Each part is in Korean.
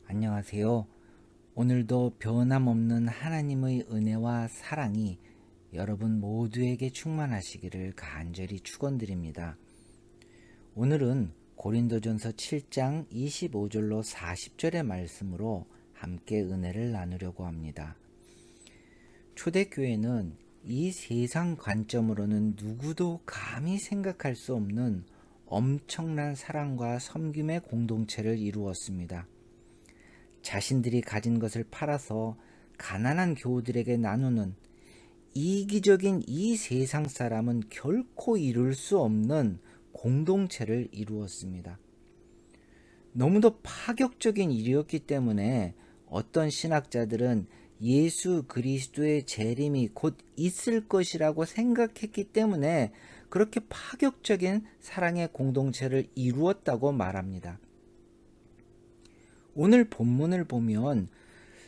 안녕하세요. 오늘도 변함없는 하나님의 은혜와 사랑이 여러분 모두에게 충만하시기를 간절히 축원드립니다. 오늘은 고린도전서 7장 25절로 40절의 말씀으로 함께 은혜를 나누려고 합니다. 초대교회는 이 세상 관점으로는 누구도 감히 생각할 수 없는 엄청난 사랑과 섬김의 공동체를 이루었습니다. 자신들이 가진 것을 팔아서 가난한 교우들에게 나누는 이기적인 이 세상 사람은 결코 이룰 수 없는 공동체를 이루었습니다. 너무도 파격적인 일이었기 때문에 어떤 신학자들은 예수 그리스도의 재림이 곧 있을 것이라고 생각했기 때문에 그렇게 파격적인 사랑의 공동체를 이루었다고 말합니다. 오늘 본문을 보면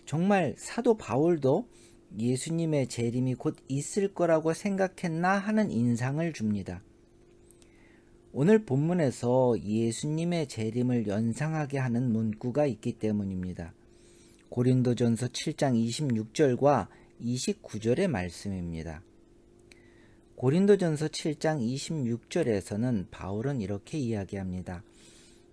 정말 사도 바울도 예수님의 재림이 곧 있을 거라고 생각했나 하는 인상을 줍니다. 오늘 본문에서 예수님의 재림을 연상하게 하는 문구가 있기 때문입니다. 고린도전서 7장 26절과 29절의 말씀입니다. 고린도전서 7장 26절에서는 바울은 이렇게 이야기합니다.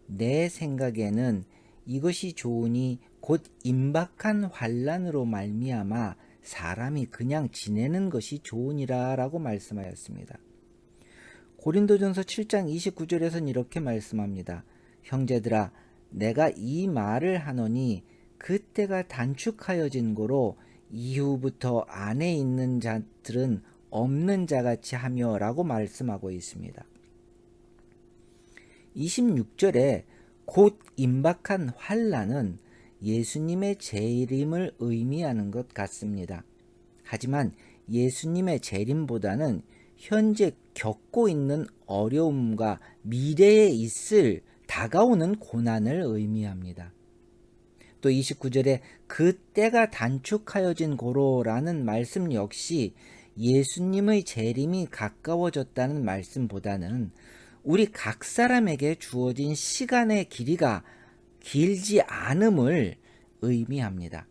내 생각에는 이것이 좋으니 곧 임박한 환난으로 말미암아 사람이 그냥 지내는 것이 좋으니라 라고 말씀하였습니다. 고린도전서 7장 29절에서는 이렇게 말씀합니다. 형제들아 내가 이 말을 하노니 그때가 단축하여진 고로 이후부터 안에 있는 자들은 없는 자같이 하며 라고 말씀하고 있습니다. 26절에 곧 임박한 환난은 예수님의 재림을 의미하는 것 같습니다. 하지만 예수님의 재림보다는 현재 겪고 있는 어려움과 미래에 있을 다가오는 고난을 의미합니다. 또 29절에 그때가 단축하여진 고로라는 말씀 역시 예수님의 재림이 가까워졌다는 말씀보다는 우리 각 사람에게 주어진 시간의 길이가 길지 않음을 의미합니다.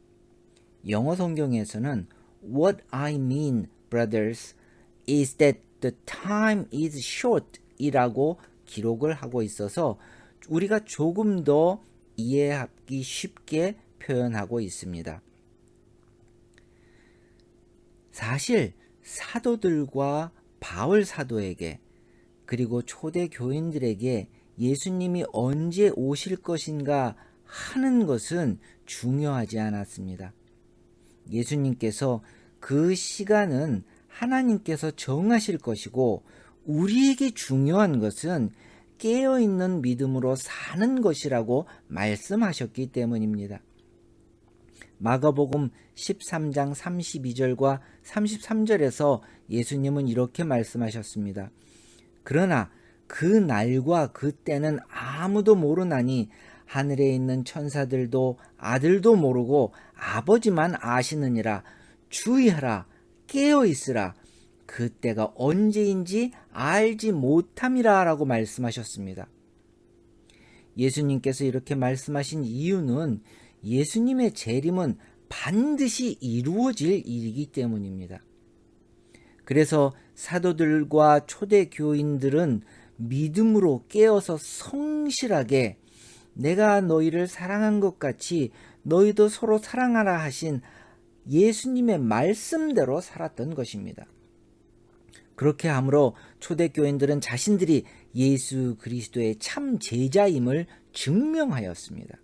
영어 성경에서는 What I mean, brothers, is that the time is short 이라고 기록을 하고 있어서 우리가 조금 더 이해하기 쉽게 표현하고 있습니다. 사실 사도들과 바울 사도에게 그리고 초대 교인들에게 예수님이 언제 오실 것인가 하는 것은 중요하지 않았습니다. 예수님께서 그 시간은 하나님께서 정하실 것이고 우리에게 중요한 것은 깨어있는 믿음으로 사는 것이라고 말씀하셨기 때문입니다. 마가복음 13장 32절과 33절에서 예수님은 이렇게 말씀하셨습니다. 그러나 그 날과 그 때는 아무도 모르나니 하늘에 있는 천사들도 아들도 모르고 아버지만 아시느니라. 주의하라, 깨어있으라. 그 때가 언제인지 알지 못함이라 라고 말씀하셨습니다. 예수님께서 이렇게 말씀하신 이유는 예수님의 재림은 반드시 이루어질 일이기 때문입니다. 그래서 사도들과 초대 교인들은 믿음으로 깨어서 성실하게 내가 너희를 사랑한 것 같이 너희도 서로 사랑하라 하신 예수님의 말씀대로 살았던 것입니다. 그렇게 함으로 초대 교인들은 자신들이 예수 그리스도의 참 제자임을 증명하였습니다.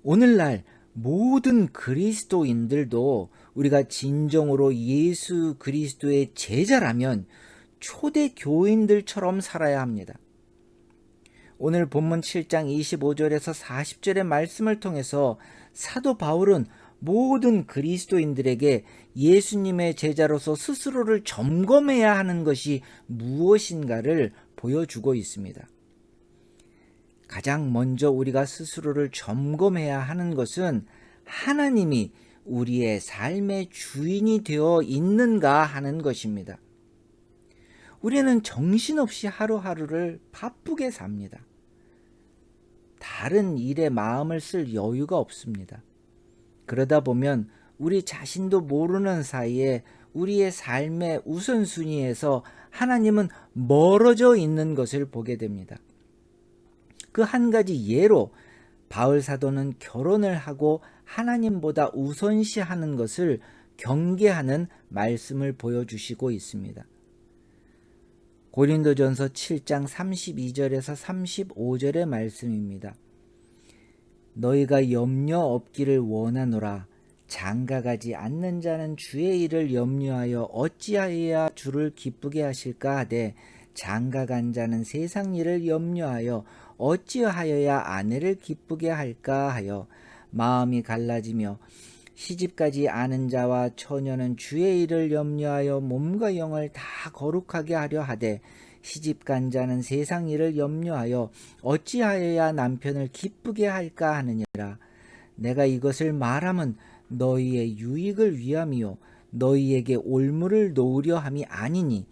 오늘날 모든 그리스도인들도 우리가 진정으로 예수 그리스도의 제자라면 초대 교인들처럼 살아야 합니다. 오늘 본문 7장 25절에서 40절의 말씀을 통해서 사도 바울은 모든 그리스도인들에게 예수님의 제자로서 스스로를 점검해야 하는 것이 무엇인가를 보여주고 있습니다. 가장 먼저 우리가 스스로를 점검해야 하는 것은 하나님이 우리의 삶의 주인이 되어 있는가 하는 것입니다. 우리는 정신없이 하루하루를 바쁘게 삽니다. 다른 일에 마음을 쓸 여유가 없습니다. 그러다 보면 우리 자신도 모르는 사이에 우리의 삶의 우선순위에서 하나님은 멀어져 있는 것을 보게 됩니다. 그 한 가지 예로 바울 사도는 결혼을 하고 하나님보다 우선시하는 것을 경계하는 말씀을 보여주시고 있습니다. 고린도전서 7장 32절에서 35절의 말씀입니다. 너희가 염려 없기를 원하노라. 장가가지 않는 자는 주의 일을 염려하여 어찌하여야 주를 기쁘게 하실까 하되 장가간 자는 세상 일을 염려하여 어찌하여야 아내를 기쁘게 할까 하여 마음이 갈라지며 시집가지 않은 자와 처녀는 주의 일을 염려하여 몸과 영을 다 거룩하게 하려 하되 시집간 자는 세상 일을 염려하여 어찌하여야 남편을 기쁘게 할까 하느니라. 내가 이것을 말함은 너희의 유익을 위함이요 너희에게 올무를 놓으려 함이 아니니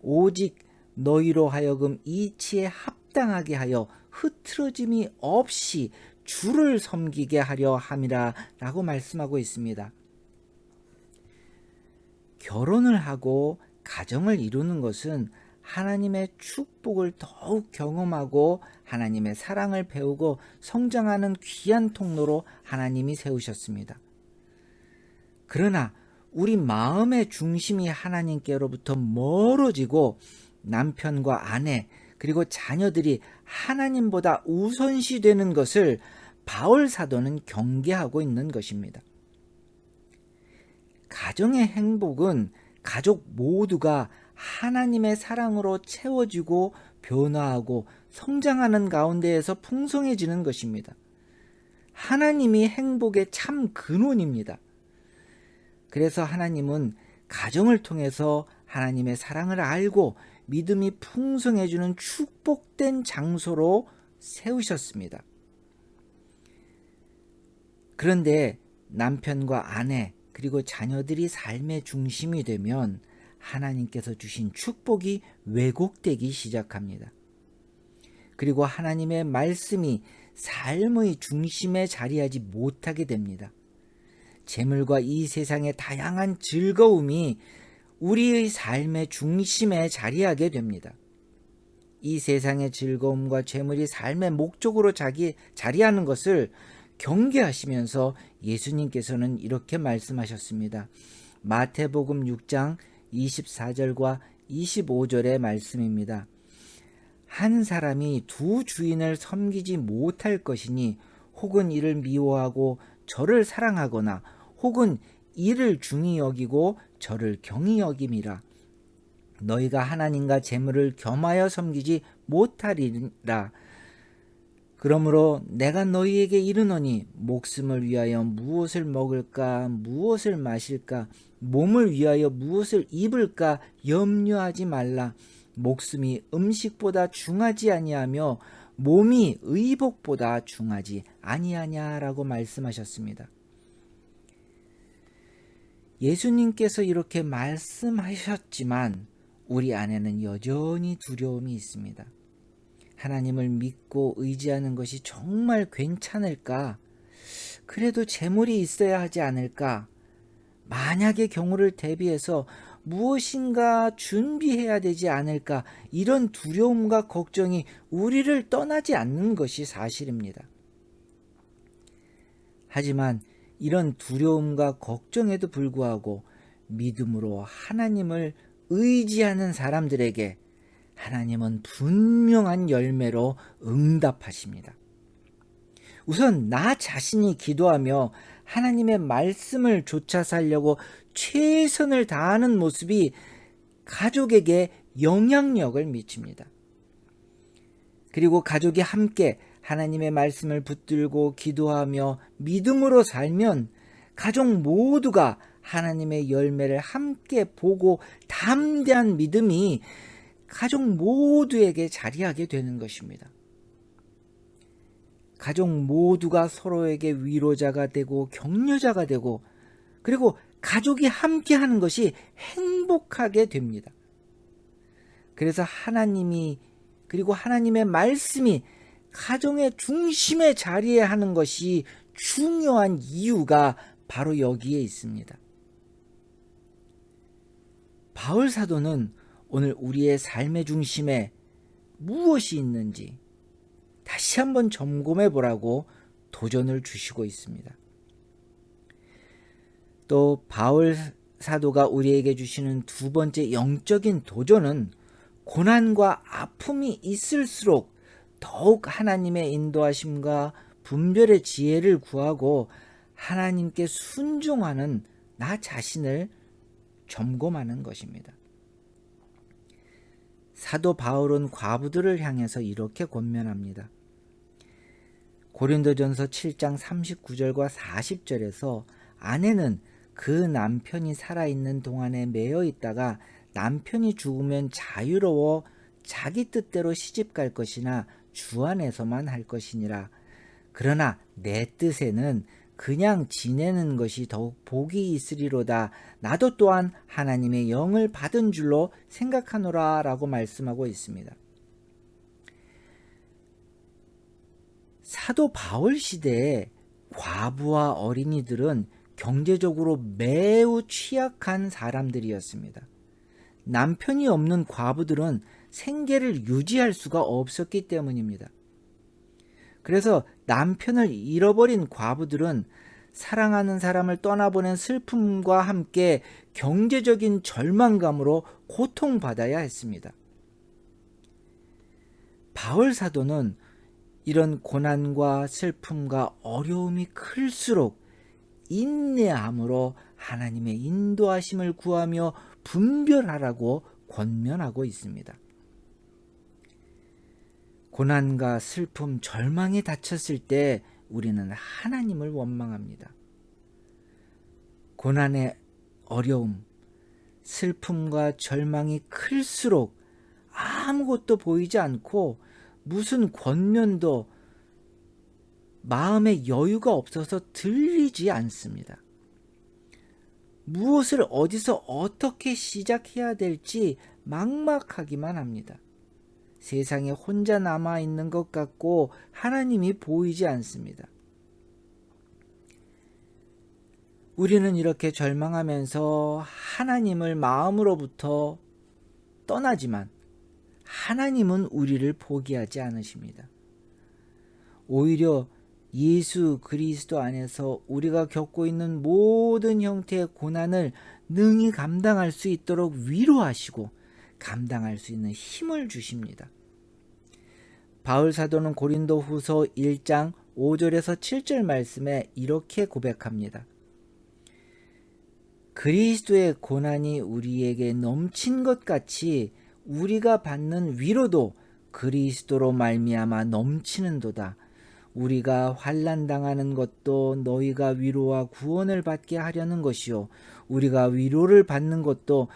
오직 너희로 하여금 이치에 합당하게 하여 흐트러짐이 없이 주를 섬기게 하려 함이라 라고 말씀하고 있습니다. 결혼을 하고 가정을 이루는 것은 하나님의 축복을 더욱 경험하고 하나님의 사랑을 배우고 성장하는 귀한 통로로 하나님이 세우셨습니다. 그러나 우리 마음의 중심이 하나님께로부터 멀어지고 남편과 아내 그리고 자녀들이 하나님보다 우선시되는 것을 바울 사도는 경계하고 있는 것입니다. 가정의 행복은 가족 모두가 하나님의 사랑으로 채워지고 변화하고 성장하는 가운데에서 풍성해지는 것입니다. 하나님이 행복의 참 근원입니다. 그래서 하나님은 가정을 통해서 하나님의 사랑을 알고 믿음이 풍성해지는 축복된 장소로 세우셨습니다. 그런데 남편과 아내 그리고 자녀들이 삶의 중심이 되면 하나님께서 주신 축복이 왜곡되기 시작합니다. 그리고 하나님의 말씀이 삶의 중심에 자리하지 못하게 됩니다. 재물과 이 세상의 다양한 즐거움이 우리의 삶의 중심에 자리하게 됩니다. 이 세상의 즐거움과 재물이 삶의 목적으로 자리하는 것을 경계하시면서 예수님께서는 이렇게 말씀하셨습니다. 마태복음 6장 24절과 25절의 말씀입니다. 한 사람이 두 주인을 섬기지 못할 것이니 혹은 이를 미워하고 저를 사랑하거나 혹은 이를 중히 여기고 저를 경히 여김이라. 너희가 하나님과 재물을 겸하여 섬기지 못하리라. 그러므로 내가 너희에게 이르노니 목숨을 위하여 무엇을 먹을까 무엇을 마실까 몸을 위하여 무엇을 입을까 염려하지 말라. 목숨이 음식보다 중하지 아니하며 몸이 의복보다 중하지 아니하냐라고 말씀하셨습니다. 예수님께서 이렇게 말씀하셨지만 우리 안에는 여전히 두려움이 있습니다. 하나님을 믿고 의지하는 것이 정말 괜찮을까? 그래도 재물이 있어야 하지 않을까? 만약의 경우를 대비해서 무엇인가 준비해야 되지 않을까? 이런 두려움과 걱정이 우리를 떠나지 않는 것이 사실입니다. 하지만 이런 두려움과 걱정에도 불구하고 믿음으로 하나님을 의지하는 사람들에게 하나님은 분명한 열매로 응답하십니다. 우선 나 자신이 기도하며 하나님의 말씀을 좇아 살려고 최선을 다하는 모습이 가족에게 영향력을 미칩니다. 그리고 가족이 함께 하나님의 말씀을 붙들고 기도하며 믿음으로 살면 가족 모두가 하나님의 열매를 함께 보고 담대한 믿음이 가족 모두에게 자리하게 되는 것입니다. 가족 모두가 서로에게 위로자가 되고 격려자가 되고 그리고 가족이 함께 하는 것이 행복하게 됩니다. 그래서 하나님이 그리고 하나님의 말씀이 가정의 중심에 자리해야 하는 것이 중요한 이유가 바로 여기에 있습니다. 바울 사도는 오늘 우리의 삶의 중심에 무엇이 있는지 다시 한번 점검해 보라고 도전을 주시고 있습니다. 또 바울 사도가 우리에게 주시는 두 번째 영적인 도전은 고난과 아픔이 있을수록 더욱 하나님의 인도하심과 분별의 지혜를 구하고 하나님께 순종하는 나 자신을 점검하는 것입니다. 사도 바울은 과부들을 향해서 이렇게 권면합니다. 고린도전서 7장 39절과 40절에서 아내는 그 남편이 살아있는 동안에 매여 있다가 남편이 죽으면 자유로워 자기 뜻대로 시집갈 것이나 주 안에서만 할 것이니라. 그러나 내 뜻에는 그냥 지내는 것이 더욱 복이 있으리로다. 나도 또한 하나님의 영을 받은 줄로 생각하노라 라고 말씀하고 있습니다. 사도 바울 시대에 과부와 어린이들은 경제적으로 매우 취약한 사람들이었습니다. 남편이 없는 과부들은 생계를 유지할 수가 없었기 때문입니다. 그래서 남편을 잃어버린 과부들은 사랑하는 사람을 떠나보낸 슬픔과 함께 경제적인 절망감으로 고통받아야 했습니다. 바울 사도는 이런 고난과 슬픔과 어려움이 클수록 인내함으로 하나님의 인도하심을 구하며 분별하라고 권면하고 있습니다. 고난과 슬픔, 절망에 닥쳤을 때 우리는 하나님을 원망합니다. 고난의 어려움, 슬픔과 절망이 클수록 아무것도 보이지 않고 무슨 권면도 마음의 여유가 없어서 들리지 않습니다. 무엇을 어디서 어떻게 시작해야 될지 막막하기만 합니다. 세상에 혼자 남아있는 것 같고 하나님이 보이지 않습니다. 우리는 이렇게 절망하면서 하나님을 마음으로부터 떠나지만 하나님은 우리를 포기하지 않으십니다. 오히려 예수 그리스도 안에서 우리가 겪고 있는 모든 형태의 고난을 능히 감당할 수 있도록 위로하시고 감당할 수 있는 힘을 주십니다. 바울 사도는 고린도 후서 1장 5절에서 7절 말씀에 이렇게 고백합니다. 그리스도의 고난이 우리에게 넘친 것 같이 우리가 받는 위로도 그리스도로 말미암아 넘치는도다. 우리가 환난 당하는 것도 너희가 위로와 구원을 받게 하려는 것이요 우리가 위로를 받는 것도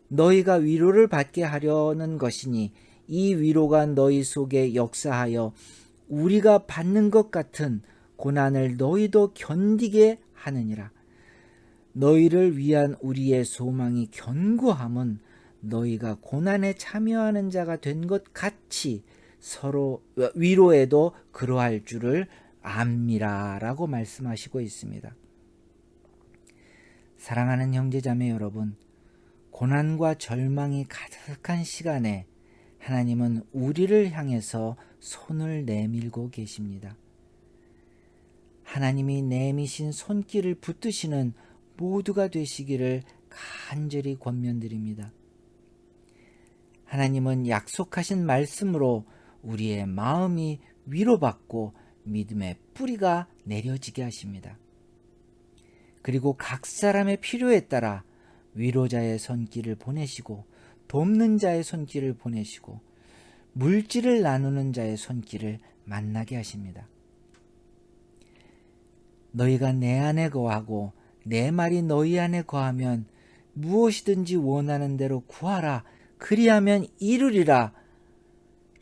너희가 위로를 받게 하려는 것이니 이 위로가 너희 속에 역사하여 우리가 받는 것 같은 고난을 너희도 견디게 하느니라. 너희를 위한 우리의 소망이 견고함은 너희가 고난에 참여하는 자가 된 것 같이 서로 위로에도 그러할 줄을 압니다 라고 말씀하시고 있습니다. 사랑하는 형제자매 여러분, 고난과 절망이 가득한 시간에 하나님은 우리를 향해서 손을 내밀고 계십니다. 하나님이 내미신 손길을 붙드시는 모두가 되시기를 간절히 권면드립니다. 하나님은 약속하신 말씀으로 우리의 마음이 위로받고 믿음의 뿌리가 내려지게 하십니다. 그리고 각 사람의 필요에 따라 위로자의 손길을 보내시고 돕는 자의 손길을 보내시고 물질을 나누는 자의 손길을 만나게 하십니다. 너희가 내 안에 거하고 내 말이 너희 안에 거하면 무엇이든지 원하는 대로 구하라. 그리하면 이루리라.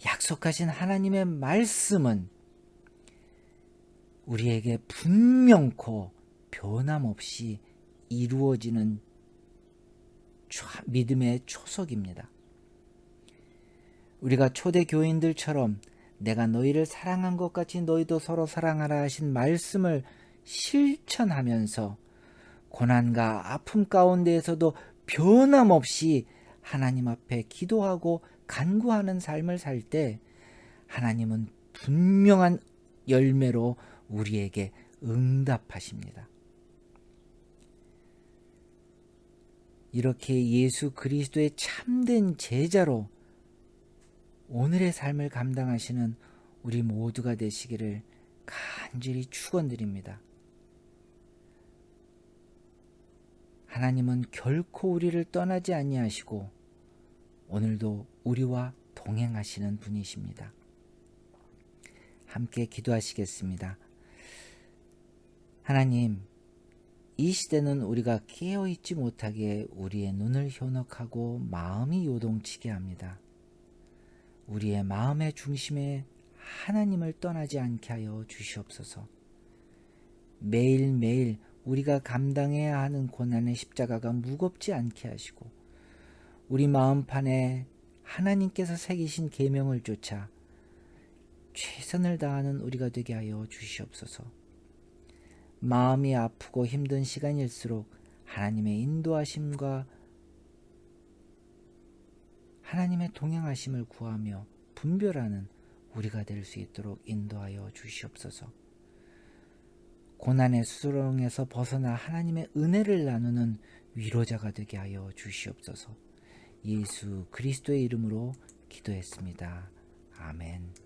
약속하신 하나님의 말씀은 우리에게 분명코 변함없이 이루어지는 믿음의 초석입니다. 우리가 초대 교인들처럼 내가 너희를 사랑한 것 같이 너희도 서로 사랑하라 하신 말씀을 실천하면서 고난과 아픔 가운데에서도 변함없이 하나님 앞에 기도하고 간구하는 삶을 살 때 하나님은 분명한 열매로 우리에게 응답하십니다. 이렇게 예수 그리스도의 참된 제자로 오늘의 삶을 감당하시는 우리 모두가 되시기를 간절히 축원드립니다. 하나님은 결코 우리를 떠나지 아니하시고 오늘도 우리와 동행하시는 분이십니다. 함께 기도하시겠습니다. 하나님, 이 시대는 우리가 깨어있지 못하게 우리의 눈을 현혹하고 마음이 요동치게 합니다. 우리의 마음의 중심에 하나님을 떠나지 않게 하여 주시옵소서. 매일매일 우리가 감당해야 하는 고난의 십자가가 무겁지 않게 하시고 우리 마음판에 하나님께서 새기신 계명을 쫓아 최선을 다하는 우리가 되게 하여 주시옵소서. 마음이 아프고 힘든 시간일수록 하나님의 인도하심과 하나님의 동행하심을 구하며 분별하는 우리가 될 수 있도록 인도하여 주시옵소서. 고난의 수렁에서 벗어나 하나님의 은혜를 나누는 위로자가 되게 하여 주시옵소서. 예수 그리스도의 이름으로 기도했습니다. 아멘.